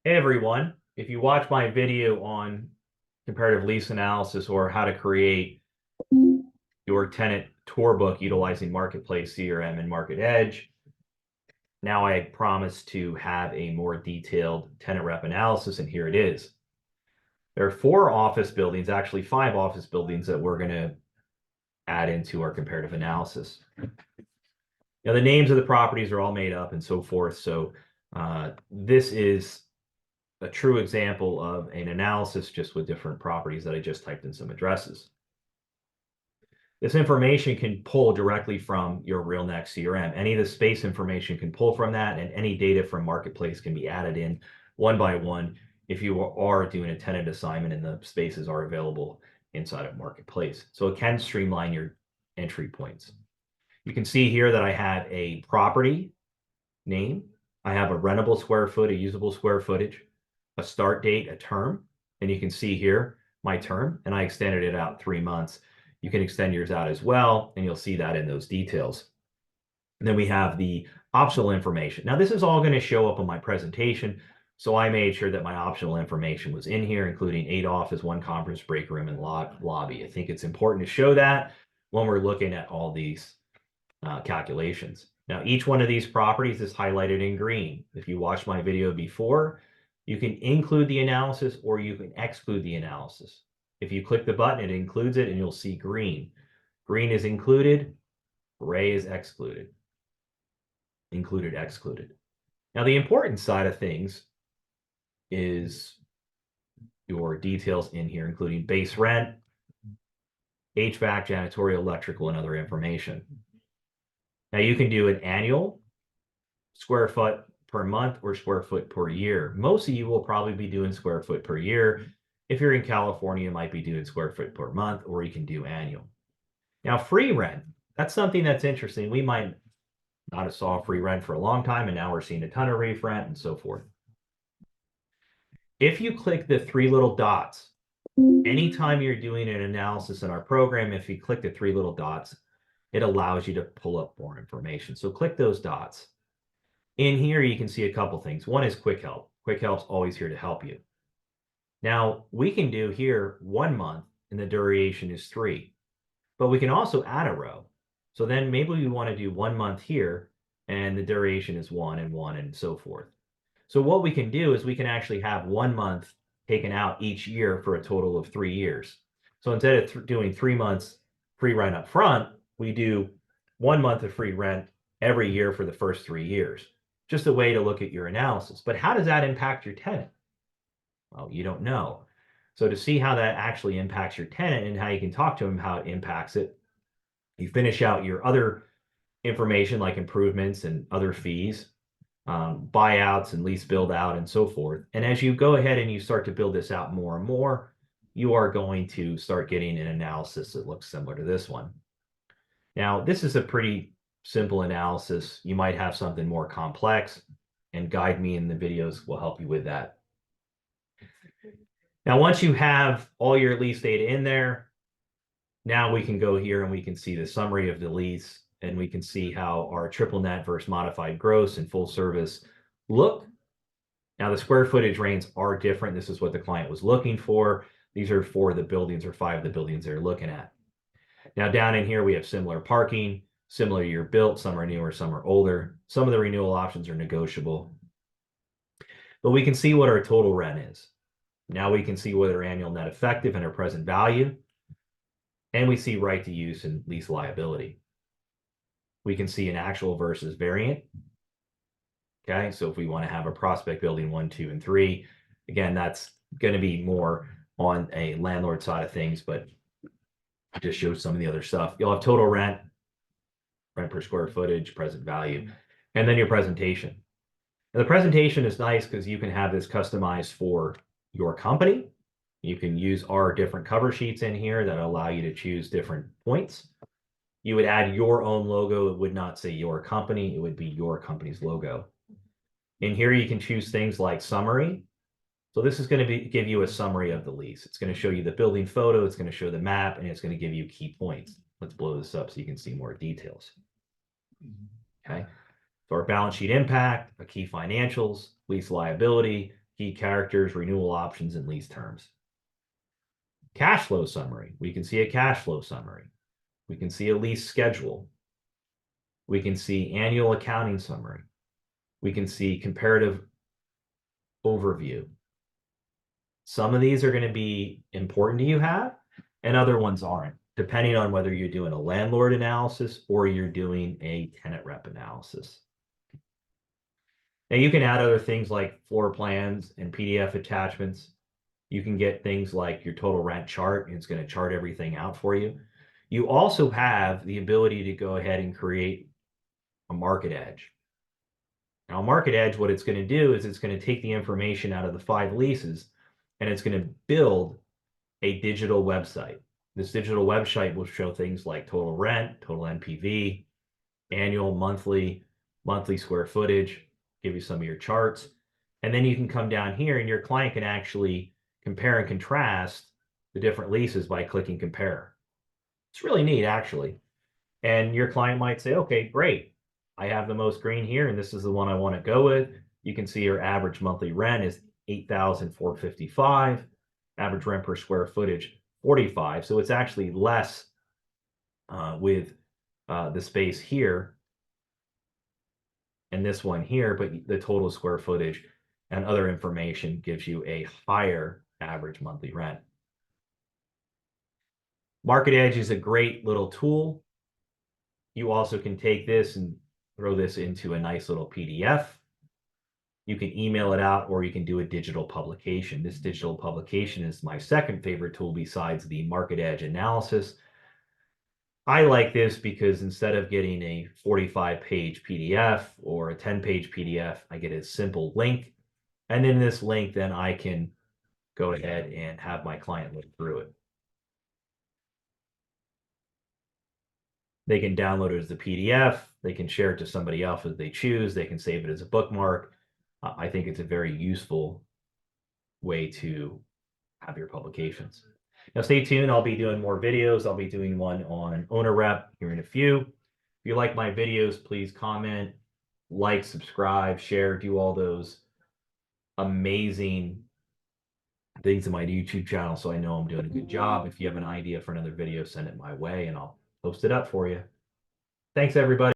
Hey everyone, if you watch my video on comparative lease analysis or how to create your tenant tour book utilizing Marketplace, CRM, and Market Edge, now I promise to have a more detailed tenant rep analysis, and here it is. There are 4 office buildings, actually 5 office buildings that we're going to add into our comparative analysis. Now, the names of the properties are all made up and so forth, so this is a true example of an analysis just with different properties that I just typed in some addresses. This information can pull directly from your RealNext CRM. Any of the space information can pull from that, and any data from Marketplace can be added in one by one if you are doing a tenant assignment and the spaces are available inside of Marketplace. So it can streamline your entry points. You can see here that I have a property name. I have a rentable square foot, a usable square footage, a start date, a term, and you can see here my term, and I extended it out 3 months. You can extend yours out as well, and you'll see that in those details. And then we have the optional information. Now, this is all going to show up on my presentation, so I made sure that my optional information was in here, including 8 office, 1 conference break room, and lobby. I think it's important to show that when we're looking at all these calculations. Now, each one of these properties is highlighted in green. If you watched my video before, you can include the analysis or you can exclude the analysis. If you click the button, it includes it and you'll see green. Green is included, gray is excluded. Included, excluded. Now, the important side of things is your details in here, including base rent, HVAC, janitorial, electrical, and other information. Now, you can do an annual, square foot per month, or square foot per year. Most of you will probably be doing square foot per year. If you're in California, you might be doing square foot per month, or you can do annual. Now, free rent, that's something that's interesting. We might not have saw free rent for a long time, and now we're seeing a ton of reef rent and so forth. If you click the 3 little dots, anytime you're doing an analysis in our program, if you click the 3 little dots, it allows you to pull up more information. So click those dots. In here, you can see a couple things. One is Quick Help. Quick Help's always here to help you. Now, we can do here 1 month, and the duration is 3. But we can also add a row. So then maybe we want to do 1 month here, and the duration is 1 and 1 and so forth. So what we can do is we can actually have 1 month taken out each year for a total of 3 years. So instead of doing 3 months free rent up front, we do 1 month of free rent every year for the first 3 years. Just a way to look at your analysis. But how does that impact your tenant? Well, you don't know. So to see how that actually impacts your tenant and how you can talk to them, how it impacts it, you finish out your other information like improvements and other fees, buyouts and lease build out and so forth. And as you go ahead and you start to build this out more and more, you are going to start getting an analysis that looks similar to this one. Now, this is a pretty simple analysis. You might have something more complex, and Guide Me in the videos will help you with that. Now, once you have all your lease data in there, now we can go here and we can see the summary of the lease, and we can see how our triple net versus modified gross and full service look. Now, the square footage ranges are different. This is what the client was looking for. These are 4 of the buildings or 5 of the buildings they're looking at. Now, down in here, we have similar parking, similar year built. Some are newer, some are older. Some of the renewal options are negotiable. But we can see what our total rent is. Now we can see what our annual net effective and our present value. And we see right to use and lease liability. We can see an actual versus variant. Okay, so if we want to have a prospect building 1, 2, and 3, again, that's going to be more on a landlord side of things, but it just shows some of the other stuff. You'll have total rent, rent per square footage, present value, and then your presentation. And the presentation is nice because you can have this customized for your company. You can use our different cover sheets in here that allow you to choose different points. You would add your own logo. It would not say your company. It would be your company's logo. In here, you can choose things like summary. So this is going to give you a summary of the lease. It's going to show you the building photo. It's going to show the map, and it's going to give you key points. Let's blow this up so you can see more details. Okay. So our balance sheet impact, a key financials, lease liability, key characters, renewal options, and lease terms. Cash flow summary. We can see a cash flow summary. We can see a lease schedule. We can see annual accounting summary. We can see comparative overview. Some of these are going to be important to you have, and other ones aren't, depending on whether you're doing a landlord analysis or you're doing a tenant rep analysis. Now you can add other things like floor plans and PDF attachments. You can get things like your total rent chart, and it's going to chart everything out for you. You also have the ability to go ahead and create a market edge. Now, market edge, what it's going to do is it's going to take the information out of the 5 leases and it's going to build a digital website. This digital website will show things like total rent, total NPV, annual, monthly square footage, give you some of your charts. And then you can come down here and your client can actually compare and contrast the different leases by clicking compare. It's really neat, actually. And your client might say, okay, great. I have the most green here, and this is the one I want to go with. You can see your average monthly rent is $8,455. Average rent per square footage, 45. So it's actually less with the space here and this one here, but the total square footage and other information gives you a higher average monthly rent. Market Edge is a great little tool. You also can take this and throw this into a nice little PDF. You can email it out, or you can do a digital publication. This digital publication is my second favorite tool besides the Market Edge analysis. I like this because instead of getting a 45-page PDF or a 10-page PDF, I get a simple link. And in this link, then I can go ahead and have my client look through it. They can download it as a PDF. They can share it to somebody else as they choose. They can save it as a bookmark. I think it's a very useful way to have your publications. Now, stay tuned. I'll be doing more videos. I'll be doing one on owner rep here in a few. If you like my videos, please comment, like, subscribe, share, do all those amazing things in my YouTube channel so I know I'm doing a good job. If you have an idea for another video, send it my way and I'll post it up for you. Thanks, everybody.